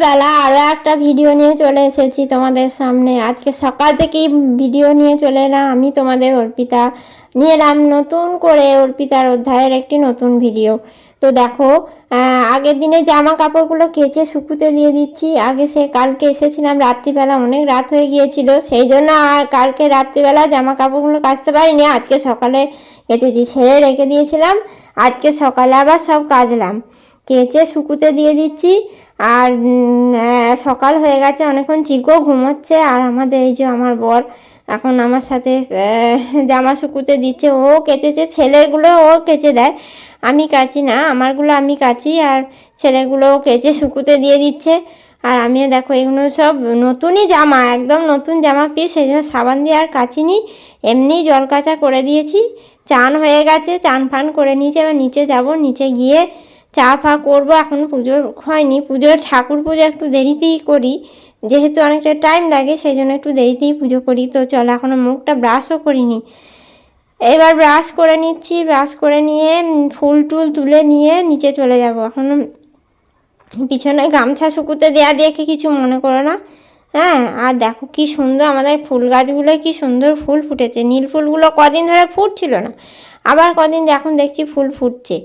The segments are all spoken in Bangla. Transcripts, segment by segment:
সকালবেলা আরও একটা ভিডিও নিয়ে চলে এসেছি তোমাদের সামনে। আজকে সকাল থেকেই ভিডিও নিয়ে চলে এলাম আমি তোমাদের অর্পিতা, নিয়ে এলাম নতুন করে অর্পিতার অধ্যায়ের একটি নতুন ভিডিও। তো দেখো, আগের দিনে জামা কাপড়গুলো কেচে শুকুতে দিয়ে দিচ্ছি। কালকে এসেছিলাম রাত্রিবেলা, অনেক রাত হয়ে গিয়েছিল, সেই জন্য আর কালকে রাত্রিবেলা জামা কাপড়গুলো কাচতে পারিনি। আজকে সকালে কেচেছি, ছেড়ে রেখে দিয়েছিলাম। আজকে সকালে আবার সব কাচলাম, কেচে শুকুতে দিয়ে দিচ্ছি। আর সকাল হয়ে গেছে, অনেকক্ষণ চিকো ঘুমোচ্ছে। আর আমাদের এই যে আমার বর এখন আমার সাথে জামা শুকুতে দিচ্ছে। ও কেচেছে, ছেলেরগুলো ও কেচে দেয়, আমি কাচি না, আমারগুলো আমি কাচি। আর ছেলেগুলো কেচে শুকুতে দিয়ে দিচ্ছে। আর আমিও দেখো, এগুলো সব নতুনই জামা, একদম নতুন জামা পিস, সেই জন্য সাবান দিয়ে আর কাচিনি, এমনি জল কাচা করে দিয়েছি। চান হয়ে গেছে, চান ফান করে নিয়েছি। এবার নিচে যাব, নিচে গিয়ে চা ফা করবো। এখন পুজো হয়নি, ঠাকুর পুজো একটু দেরিতেই করি, যেহেতু অনেকটা টাইম লাগে, সেই জন্য একটু দেরিতেই পুজো করি। তো চলো, এখনও মুখটা ব্রাশও করিনি, এবার ব্রাশ করে নিচ্ছি। ব্রাশ করে নিয়ে ফুল টুল তুলে নিয়ে নিচে চলে যাব। এখন পিছনে গামছা শুকুতে দেয়া দেখে কিছু মনে করো না, হ্যাঁ। আর দেখো কি সুন্দর আমাদের ফুল গাছগুলো, কি সুন্দর ফুল ফুটেছে। নীল ফুলগুলো কদিন ধরে ফুটছিল না, আবার কদিন এখন দেখছি ফুল ফুটছে,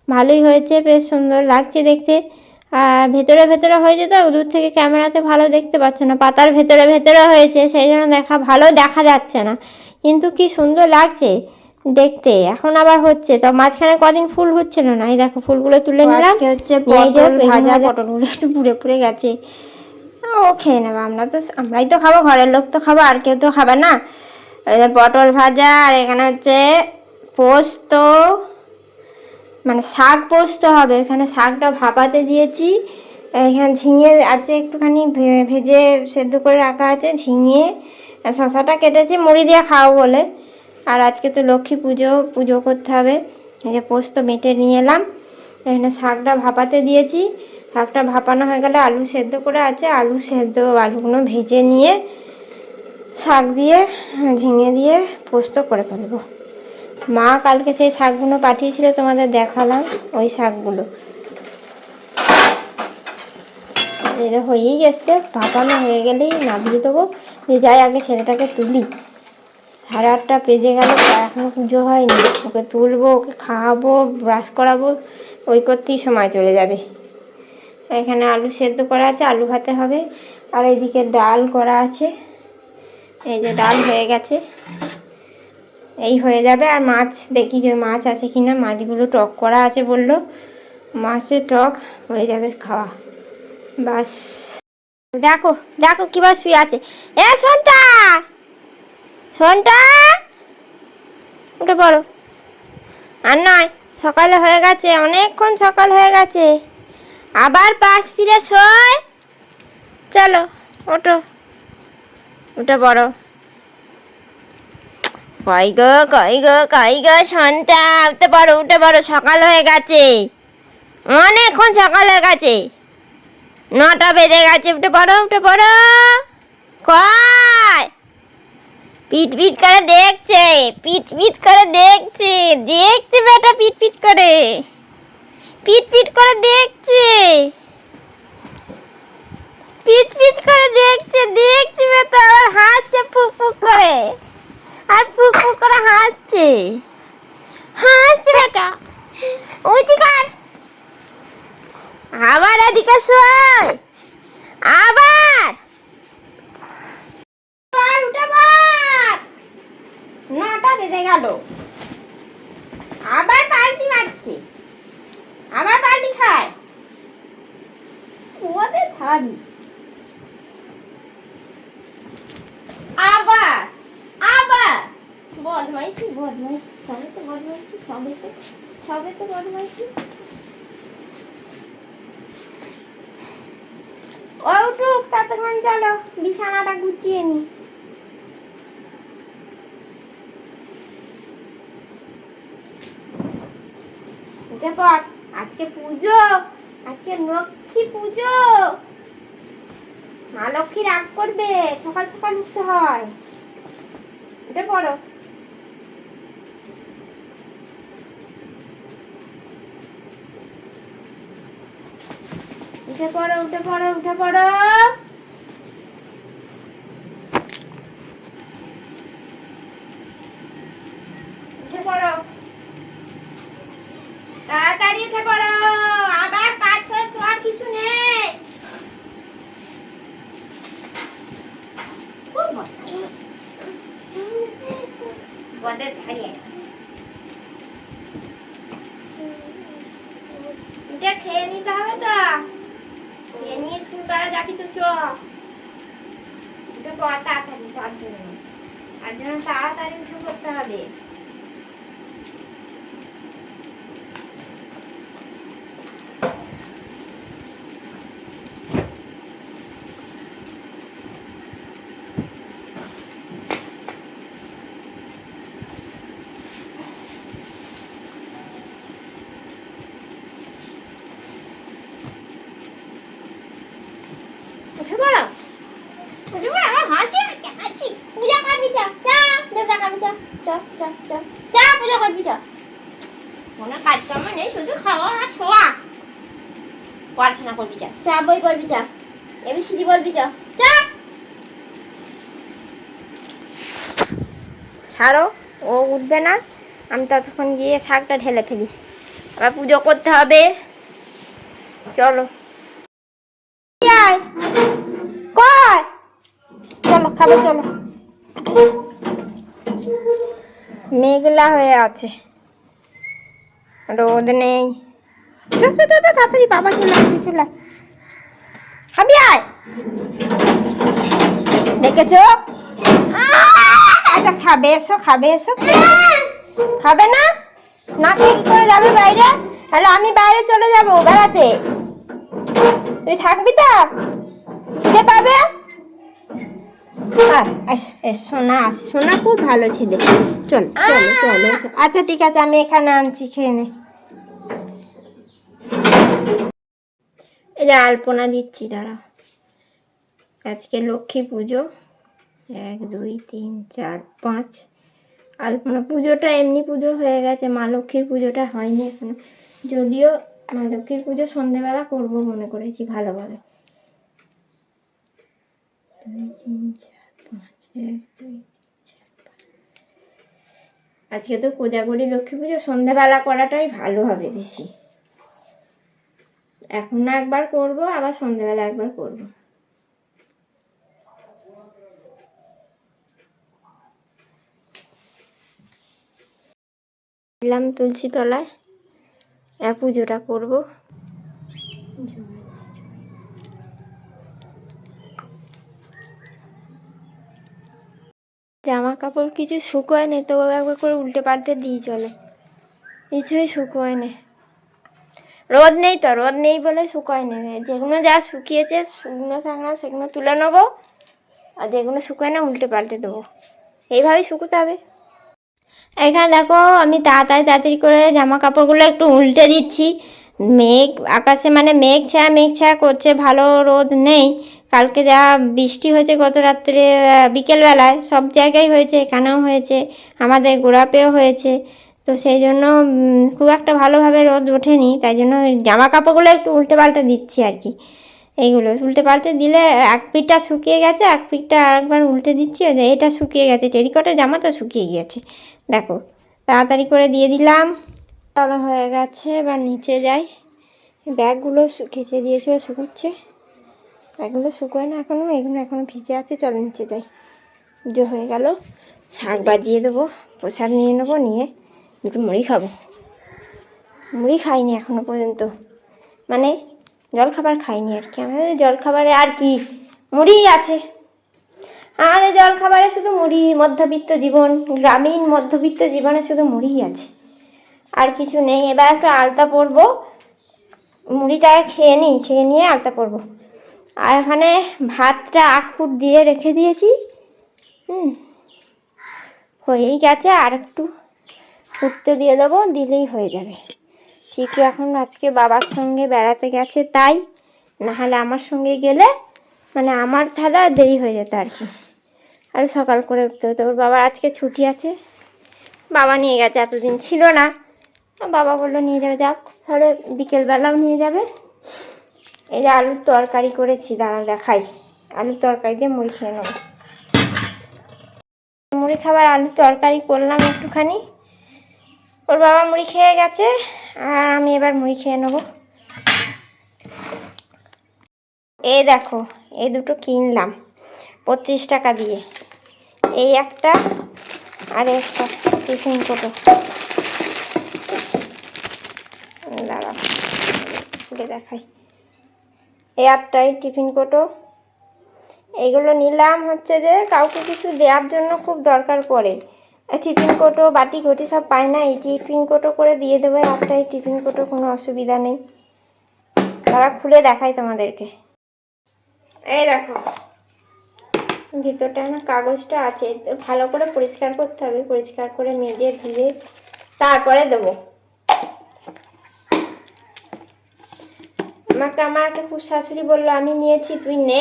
ভালোই হয়েছে, বেশ সুন্দর লাগছে দেখতে। আর ভেতরে ভেতরে হয়েছে, তো দূর থেকে ক্যামেরাতে ভালো দেখতে পাচ্ছ না, পাতার ভেতরে ভেতরে হয়েছে, সেই জন্য ভালো দেখা যাচ্ছে না, কিন্তু কি সুন্দর লাগছে দেখতে। এখন আবার হচ্ছে, তো মাঝখানে কদিন ফুল হচ্ছিল না। এই দেখো ফুলগুলো তুলে নিলাম। হচ্ছে পটল ভাজা, পটলগুলো একটু পুড়ে পুড়ে গেছে, ও খেয়ে নেবো। আমরাই তো খাবো, ঘরের লোক তো খাবো, আর কেউ তো খাবে না। পটল ভাজা, আর এখানে হচ্ছে পোস্ত, মানে শাক পোস্ত হবে। এখানে শাকটা ভাপাতে দিয়েছি। এখানে ঝিঙে আছে একটুখানি ভেজে সেদ্ধ করে রাখা আছে, ঝিঙে, শশাটা কেটেছি মুড়ি দিয়ে খাওয়া বলে। আর আজকে তো লক্ষ্মী পুজো করতে হবে। এই যে পোস্ত বেটে নিয়ে এলাম, এখানে শাকটা ভাপাতে দিয়েছি। শাকটা ভাপানো হয়ে গেলে আলু সেদ্ধ করে আছে, আলুগুলো ভেজে নিয়ে শাক দিয়ে ঝিঙে দিয়ে পোস্ত করে ফেলবো। মা কালকে সেই শাকগুলো পাঠিয়েছিল, তোমাদের দেখালাম ওই শাকগুলো। এটা হয়েই গেছে, ভাপানো হয়ে গেলেই নামিয়ে দেবো। যাই আগে ছেলেটাকে তুলি, 8:30 বেজে গেল, এখনো পুজো হয়নি। ওকে তুলবো, ওকে খাওয়াবো, ব্রাশ করাবো, ওই করতেই সময় চলে যাবে। এখানে আলু সেদ্ধ করা আছে, আলু ভাতে হবে। আর এইদিকে ডাল করা আছে, এই যে ডাল হয়ে গেছে, এই হয়ে যাবে। আর মাছ দেখি যে মাছ আছে কিনা, মাছগুলো টক করা আছে বললো, মাছের টক হয়ে যাবে খাওয়া, বাস। দেখো দেখো কিবার শুয়ে আছে, এ সোনটা, সোনটা উঠে পড়ো। আর নয়, সকালে হয়ে গেছে, অনেকক্ষণ সকাল হয়ে গেছে, আবার পাশ ফিরে শোয়। চলো ওঠো, উঠে পড়ো। কই গো সন্তা, উঠে পড়ো, সকাল হয়ে গেছে, অনেকক্ষণ সকাল হয়ে গেছে, 9টা বেজে গেছে, উঠে পড়ো। কয় পিট পিট করে দেখছে, দেখছে বেটা, পিট করে দেখছে, দেখছে বেটা, আবার হাসছে ফুক করে, আর ফুক করে হাসছে বেটা। কর, আবার এদিকে শোয়, আবার উঠে পড়, 9টা বেজে গেল, আবার পাল্টি মারছে, আবার পাল্টি খায়, ওদের থারি আবার বদমাইশি, সবে তো বদমাইশি। ও উঠুক, ততক্ষণ চলো বিছানাটা গুছিয়ে নি। উঠে পড়, আজকে পুজো, আজকে লক্ষ্মী পুজো, মা লক্ষ্মী রাগ করবে, সকাল সকাল উঠতে হয়। উঠে পড়ো। উঠে পড়ো উঠে পড়ো উঠে পড়ো। উঠে পড়ো, তাড়াতাড়ি উঠে পড়ো, আবার কাজ করে শোয়ার কিছু নেই। বদের ধারিয়ে এটা খেয়ে নিতে হবে তো, খেয়ে নিয়ে স্কুল করা যাবি তো। চ এটা পড়া তাড়াতাড়ি, তার জন্য তাড়াতাড়ি উঠে পড়তে হবে। উঠে পড়ো, উঠে পড়ো, আমার হাসি হচ্ছে, হাসি। পূজা করবি চা, চা দেবতা করবি চা, চা চা চা চা পূজা করবি চা। কোনো কাজকর্ম নেই, শুধু খাওয়া আর শোয়া। পড়াশোনা করবি চা, চা বই পড়বি চা, এবিসিডি বলবি চা, চা। ছাড়ো, ও উঠবে না, আমি ততক্ষণ গিয়ে শাকটা ঢেলে ফেলি, আবার পুজো করতে হবে। চলো কয়, চলো খাবে চলো। মেঘলা হয়ে আছে, রোদ নেই। তাড়াতাড়ি বাবা চলে আসবি, চলে খাবি আয়। দেখেছো, আচ্ছা খাবে এসো, খাবে এসো। খাবে না, না খেয়ে কি করে যাবে বাইরে? তাহলে আমি বাইরে চলে যাবো বেড়াতে, তুই থাকবি তো, খিদে পাবে। সোনা আসে, সোনা খুব ভালো ছিল। চল চলো চলো, আচ্ছা ঠিক আছে, আমি এখানে আনছি, খেয়ে নে। এই যে আলপনা দিচ্ছি, দাঁড়াও। আজকে লক্ষ্মী পুজো, 1 2 3 4 5 আলপনা। পুজোটা এমনি পুজো হয়ে গেছে, মা লক্ষ্মীর পুজোটা হয়নি এখনো, যদিও মা লক্ষ্মীর পুজো সন্ধ্যেবেলা করবো মনে করেছি ভালোভাবে। 2 3 4 5 1 2 3 4 5। আজকে তো কোজাগরি লক্ষ্মী পুজো, সন্ধ্যেবেলা করাটাই ভালো হবে বেশি। এখন না একবার করবো, আবার সন্ধ্যেবেলা একবার করবো। এলাম তুলসী তলায়, পুজোটা করবো। জামা কাপড় কিছু শুকোয় নে, তো একবার করে উল্টে পাল্টে দিই, চলো। কিছুই শুকোয় নে, রোদ নেই তো, রোদ নেই বলে শুকোয় নে। যেগুলো যা শুকিয়েছে শুকনো শাকনা সেগুলো তুলে নেবো, আর যেগুলো শুকোয় না উল্টে পাল্টে দেবো, এইভাবেই শুকোতে হবে। এখানে দেখো, আমি তাড়াতাড়ি তাড়াতাড়ি করে জামা কাপড়গুলো একটু উল্টে দিচ্ছি। মেঘ আকাশে, মানে মেঘ ছায়া করছে, ভালো রোদ নেই। কালকে যা বৃষ্টি হয়েছে গত রাত্রে বিকেলবেলায়, সব জায়গায় হয়েছে, এখানেও হয়েছে, আমাদের গোড়াপেও হয়েছে। তো সেই জন্য খুব একটা ভালোভাবে রোদ ওঠেনি, তাই জন্য জামা কাপড়গুলো একটু উল্টে পাল্টে দিচ্ছি আর কি। এইগুলো উল্টে পাল্টে দিলে এক পিঠটা শুকিয়ে গেছে, এক পিঠটা আরেকবার উল্টে দিচ্ছি। এটা শুকিয়ে গেছে, টেরিকটের জামা তো শুকিয়ে গিয়েছে, দেখো তাড়াতাড়ি করে দিয়ে দিলাম। তলা হয়ে গেছে, এবার নিচে যাই। ব্যাগগুলো কেচে দিয়েছে, শুকোচ্ছে। ব্যাগগুলো শুকোয় না এখনও, এগুলো এখনও ভিজে আছে। চলো নিচে যাই, পুজো হয়ে গেল, শাক বাজিয়ে দেবো, প্রসাদ নিয়ে নেবো, নিয়ে দুটো মুড়ি খাবো। মুড়ি খাইনি এখনো পর্যন্ত, মানে জলখাবার খাইনি আর কি। আমাদের জলখাবারে আর কি, মুড়িই আছে আমাদের জলখাবারে, শুধু মুড়ি। মধ্যবিত্ত জীবন, গ্রামীণ মধ্যবিত্ত জীবনে শুধু মুড়িই আছে, আর কিছু নেই। এবার একটু আলতা পরবো, মুড়িটা খেয়ে নিই, খেয়ে নিয়ে আলতা পরবো। আর এখানে ভাতটা আখুর দিয়ে রেখে দিয়েছি, হয়েই গেছে, আর একটু ফুটতে দিয়ে দেবো, দিলেই হয়ে যাবে। চিকু এখন আজকে বাবার সঙ্গে বেড়াতে গেছে, তাই নাহলে আমার সঙ্গে গেলে মানে আমার তাহলে দেরি হয়ে যেত আর কি, আর সকাল করে উঠতে হতো। ওর বাবা আজকে ছুটি আছে, বাবা নিয়ে গেছে, এতদিন ছিল না, বাবা বললো নিয়ে যাবে, যাক তাহলে বিকেলবেলাও নিয়ে যাবে। এই যে আলুর তরকারি করেছি, দাঁড়া দেখাই। আলুর তরকারি দিয়ে মুড়ি খেয়ে নেবো। মুড়ি খাবার আলুর তরকারি করলাম একটুখানি। ওর বাবা মুড়ি খেয়ে গেছে আর আমি এবার মুড়ি খেয়ে নেবো। এই দেখো, এই দুটো কিনলাম 25 টাকা দিয়ে। এই একটা আর একটা টিফিন কোটো। দাঁড়া খুলে দেখাই। এই একটাই টিফিন কোটো। এইগুলো নিলাম হচ্ছে যে কাউকে কিছু দেওয়ার জন্য খুব দরকার পড়ে। টিফিন কোটো বাটি ঘটি সব পায় না, এই টিফিন কোটো করে দিয়ে দেবো। একটাই টিফিন কোটো, কোনো অসুবিধা নেই। তারা খুলে দেখাই তোমাদেরকে। এই দেখো, ভিতরটা না কাগজটা আছে, ভালো করে পরিষ্কার করতে হবে। পরিষ্কার করে মেজে ধুয়ে তারপরে দেবো। আমাকে আমার একটা খুব শাশুড়ি বললো, আমি নিয়েছি তুই নে,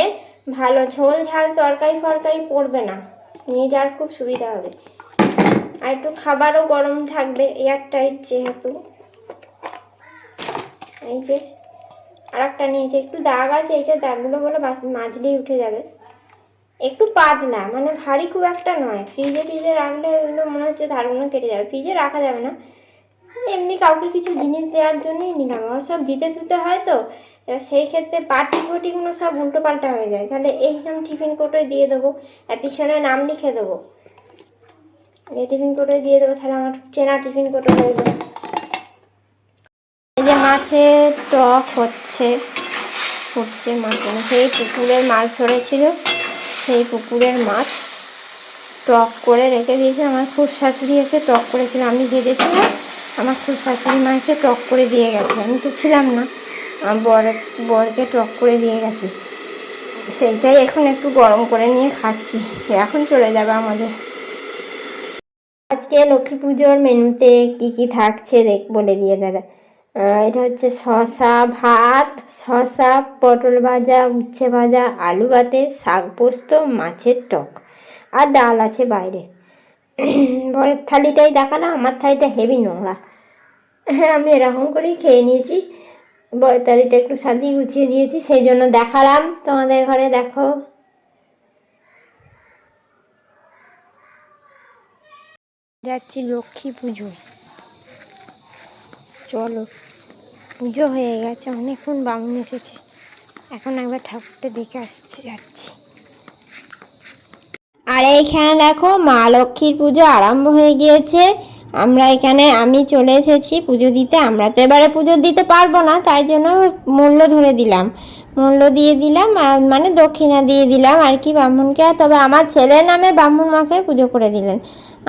ভালো ঝোল ঝাল তরকারি ফরকারি পড়বে না, নিয়ে যাওয়ার খুব সুবিধা হবে। আর একটু খাবারও গরম থাকবে, এয়ারটাইট যেহেতু। এই যে আর একটা নিয়েছে, একটু দাগ আছে, এইটা দাগগুলো বলে মাজলেই উঠে যাবে। একটু পাতলা, মানে ভারী খুব একটা নয়। ফ্রিজে ফ্রিজে রাখলে ওইগুলো মনে হচ্ছে ধারগুলো কেটে যাবে। ফ্রিজে রাখা যাবে না, এমনি কাউকে কিছু জিনিস দেওয়ার জন্যই নিলাম। আমার সব দিতে ধুতে হয় তো, সেই ক্ষেত্রে পাটি ফটিগুলো সব উল্টো পাল্টা হয়ে যায়। তাহলে এইরকম টিফিন কোটোয় দিয়ে দেবো, আর পিছনে নাম লিখে দেবো। এই টিফিন কোটোয় দিয়ে দেবো, তাহলে আমার চেনা টিফিন কোটো হয়ে যাবে। এই যে মাছের টক হচ্ছে মাছ, সেই পুকুরের মাছ ধরেছিল, সেই পুকুরের মাছ টক করে রেখে দিয়েছে। আমার খুব শাশুড়ি এসে টক করেছিল, আমি ভেজেছিলাম, আমার খুব শাশুড়ি মা এসে টক করে দিয়ে গেছে। আমি তো ছিলাম না, বরকে টক করে দিয়ে গেছে। সেইটাই এখন একটু গরম করে নিয়ে খাচ্ছি। এখন চলে যাবে আমাদের। আজকে লক্ষ্মী পুজোর মেনুতে কি কি থাকছে বলে দিয়ে দাদা। এটা হচ্ছে শসা ভাত, শসা, পটল ভাজা, উচ্ছে ভাজা, আলু ভাতে, শাক পোস্ত, মাছের টক, আর ডাল আছে বাইরে। বরের থালিটাই দেখালাম, আমার থালিটা হেভি নোংরা। হ্যাঁ, আমি এরকম করেই খেয়ে নিয়েছি। বরের থালিটা একটু সাজিয়ে গুছিয়ে দিয়েছি, সেই জন্য দেখালাম তোমাদের ঘরে। দেখো, যাচ্ছি লক্ষ্মী পুজো। চলো, পুজো হয়ে গেছে, অনেকক্ষণ বামুন এসেছে, এখন একবার ঠাকুরটা দেখে যাচ্ছি। আর এইখানে দেখো, মা লক্ষ্মীর পুজো আরম্ভ হয়ে গিয়েছে। আমি চলে এসেছি পুজো দিতে। আমরা তো এবারে পুজো দিতে পারবো না, তাই জন্য মূল্য ধরে দিলাম, মূল্য দিয়ে দিলাম, মানে দক্ষিণা দিয়ে দিলাম আর কি ব্রাহ্মণকে। তবে আমার ছেলের নামে ব্রাহ্মণ মশাই পুজো করে দিলেন।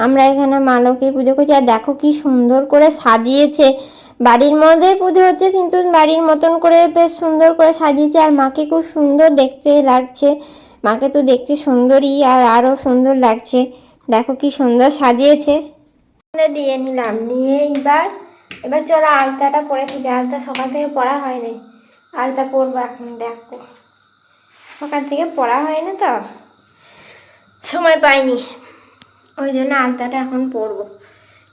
আমরা এখানে মা লক্ষ্মীর পুজো করছি। আর দেখো কি সুন্দর করে সাজিয়েছে। বাড়ির মধ্যেই পুজো হচ্ছে, কিন্তু বাড়ির মতন করে বেশ সুন্দর করে সাজিয়েছে। আর মাকে খুব সুন্দর দেখতে লাগছে। মাকে তো দেখতে সুন্দরই, আর আরও সুন্দর লাগছে। দেখো কি সুন্দর সাজিয়েছে। দিয়ে নিলাম, নিয়ে এবার চলো আলতাটা পরে থেকে। আলতা সকাল থেকে পড়া হয়নি, আলতা পরবো এখন। দেখো, সকাল থেকে পড়া হয়নি তো, সময় পাইনি, ওই জন্য আলতাটা এখন পরবো।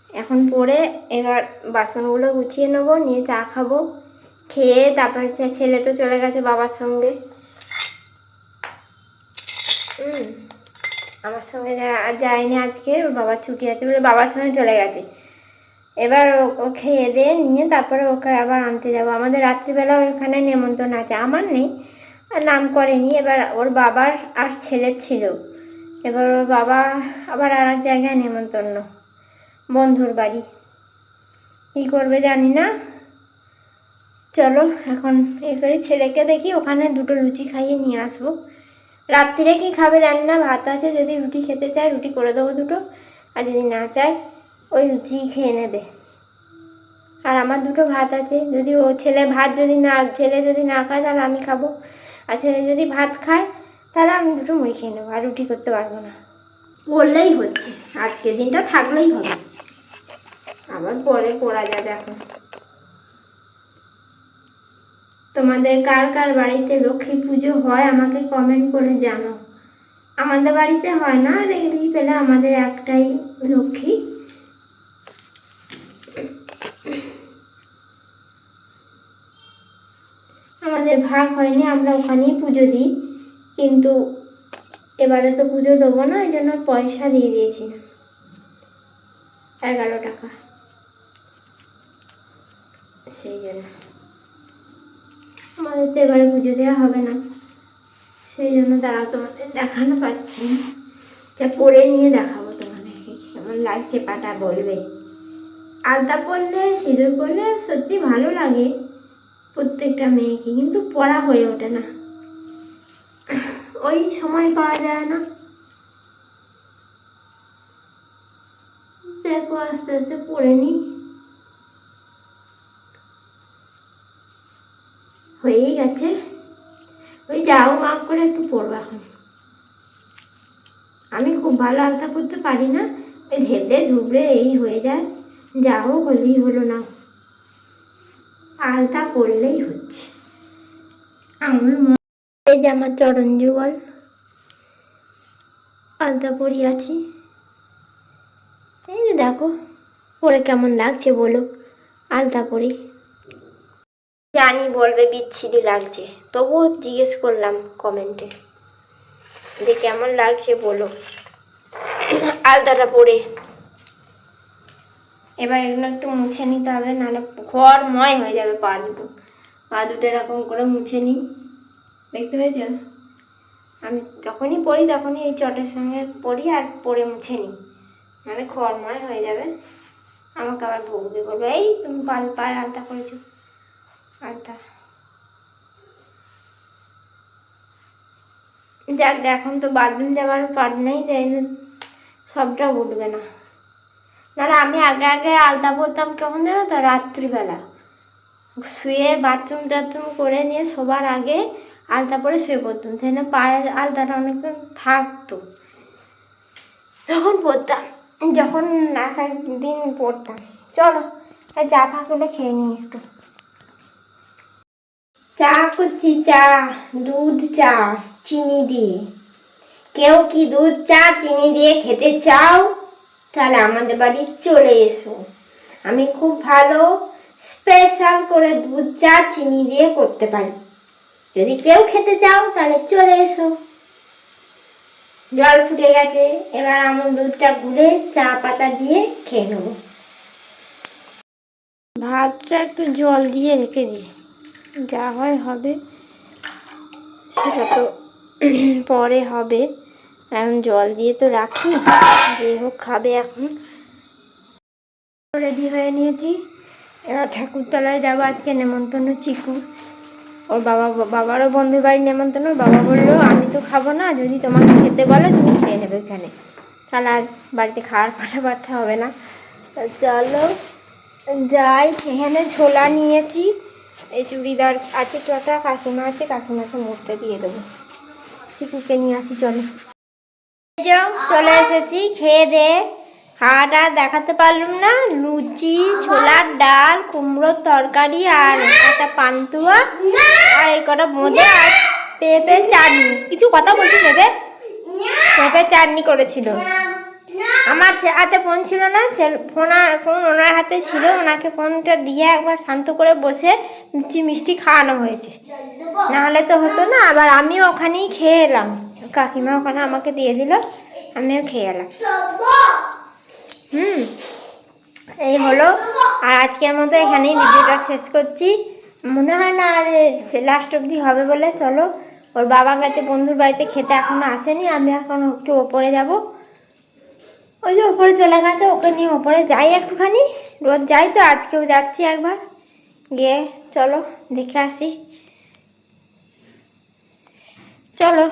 এখন পরে এবার বাসনগুলো গুছিয়ে নেবো, নিয়ে চা খাবো। খেয়ে তারপর ছেলে তো চলে গেছে বাবার সঙ্গে। আমার সঙ্গে যায়নি আজকে, ওর বাবার ছুটি আছে বলে বাবার সঙ্গে চলে গেছে। এবার ও খেয়ে দিয়ে নিয়ে তারপরে ওকে আবার আনতে যাবো। আমাদের রাত্রিবেলা ওইখানে নেমন্তন্ন আছে, আমার নেই, আর নাম করেনি। এবার ওর বাবার আর ছেলের ছিল। এবার ওর বাবা আবার আর এক জায়গায় নেমন্তন্ন, বন্ধুর বাড়ি, কী করবে জানি না। চলো এখন করি, ছেলেকে দেখি ওখানে দুটো লুচি খাইয়ে নিয়ে আসবো। রাত্রিরে কি খাবে জানি না, ভাত আছে, যদি রুটি খেতে চায় রুটি করে দেবো দুটো, আর যদি না চায় ওই লুচি খেয়ে নেবে। আর আমার দুটো ভাত আছে, যদি ছেলে যদি না খায় তাহলে আমি খাবো, আর ছেলে যদি ভাত খায় তাহলে আমি দুটো মুড়ি খেয়ে নেবো। আর রুটি করতে পারবো না, বললেই হচ্ছে, আজকের দিনটা থাকলেই হবে, আবার পরে পড়া যাবে। এখন তোমাদের কার কার বাড়িতে লক্ষ্মী পুজো হয় আমাকে কমেন্ট করে জানো। আমাদের বাড়িতে হয় না, দেখি পেলে আমাদের একটাই লক্ষ্মী। আমাদের ভাগ হয়নি, আমরা ওখানেই পুজো দিই, কিন্তু এবারে তো পুজো দেবো না, ওই জন্য পয়সা দিয়ে দিয়েছি 11 টাকা, সেই জন্য আমাদের তো এবারে পুজো দেওয়া হবে না, সেই জন্য দাঁড়াও তোমাদের দেখানো পাচ্ছি না, যা পরে নিয়ে দেখাবো তোমাদেরকে কেমন লাগছে পাটা বলবে। আলতা পরলে সিঁদুর পরলে সত্যি ভালো লাগে প্রত্যেকটা মেয়েকে, কিন্তু পড়া হয়ে ওঠে না, ওই সময় পাওয়া যায় না। দেখো আস্তে আস্তে পড়ে নি, হয়েই গেছে, ওই যাও মাপ করে একটু পড়বো এখন। আমি খুব ভালো আলতা পরতে পারি না, ওই ধেবড়ে ধুবড়ে এই হয়ে যায়, যা হোক হলেই হলো না, আলতা পরলেই হচ্ছে। এই যে আমার চরণ যুগল, আলতা পরি আছি, এই যে দেখো পরে কেমন লাগছে বলো, আলতা পরি। জানি বলবে বিচ্ছিরি লাগছে, তবুও জিজ্ঞেস করলাম কমেন্টে যে কেমন লাগছে বলো আলতাটা পরে। এবার এগুলো একটু মুছে নিতে হবে, নাহলে ঘরময় হয়ে যাবে পা দুটো এরকম করে মুছে নিই, দেখতে পেয়েছ? আমি যখনই পড়ি তখনই এই চটের সঙ্গে পড়ি আর পরে মুছে নিই, নাহলে ঘরময় হয়ে যাবে, আমাকে আবার বকবে, বলবে এই তুমি পায়ে আলতা করেছো। আলতা যাক, এখন তো বাথরুম যাওয়ার পার নেই, তাই সবটা উঠবে না, নাহলে আমি আগে আগে আলতা পরতাম কেমন জানো তো, রাত্রিবেলা শুয়ে বাথরুম টাথরুম করে নিয়ে শোবার আগে আলতা পরে শুয়ে পড়তাম, তাই না পায়ের আলতাটা অনেকক্ষণ থাকতো, তখন পরতাম, যখন এক একদিন পরতাম। চলো চা ফা করে খেয়ে নিই একটু, চা করছি, চা দুধ চা চিনি দিয়ে। কেউ কি দুধ চা চিনি দিয়ে খেতে চাও তাহলে আমাদের বাড়ি চলে এসো, আমি খুব ভালো স্পেশাল করে দুধ চা চিনি দিয়ে করতে পারি, যদি কেউ খেতে চাও তাহলে চলে এসো। জল ফুটে গেছে, এবার আমার দুধটা গুলে চা পাতা দিয়ে খেয়ে নেবো। ভাতটা একটু জল দিয়ে রেখে দিই, যা হয় হবে, সেটা তো পরে হবে, এখন জল দিয়ে তো রাখি, যে হোক খাবে। এখন রেডি হয়ে নিয়েছি, এবার ঠাকুরতলায় যাবো, আজকে নেমন্তন্ন চিকু, ওর বাবারও বন্ধুর বাড়ির নেমন্তন্ন। বাবা বললো আমি তো খাবো না, যদি তোমাকে খেতে বলে তুমি খেয়ে নেবে এখানে, তাহলে আর বাড়িতে খাওয়ার পাঠাতে হবে না। চলো যাই, এখানে ঝোলা নিয়েছি, এই চুড়িদার আছে কটা, কাকিমা আছে, কাকিমাকে মুড়তে দিয়ে দেবো, চিকুকে নিয়ে আসি। চলো চলে এসেছি, খেয়ে দে খাওয়াটা দেখাতে পারলাম না, লুচি, ছোলার ডাল, কুমড়োর তরকারি, আর একটা পান্তুয়া, আর এই কটা বোঁদে, আর পেঁপে চাটনি। কিছু কথা বলছি, পেঁপে চাটনি করেছিল। আমার হাতে ফোন ছিল না, ফোন ওনার হাতে ছিল, ওনাকে ফোনটা দিয়ে একবার শান্ত করে বসে মিষ্টি খাওয়ানো হয়েছে, নাহলে তো হতো না। আবার আমিও ওখানেই খেয়ে এলাম, কাকিমা ওখানে আমাকে দিয়ে দিল, আমিও খেয়ে এলাম। এই হলো, আর আজকের মতো এখানেই ভিডিওটা শেষ করছি, মনে হয় না আর লাস্ট অবধি হবে বলে। চলো, ওর বাবা গেছে বন্ধুর বাড়িতে খেতে, এখনো আসেনি, আমি এখন একটু ওপরে যাব, ওই যে ওপরে চলে গেছে, ওকে নিয়ে ওপরে যাই একটুখানি, রোজ যাই তো, আজকেও যাচ্ছি একবার গিয়ে, চলো দেখে আসি, চলো।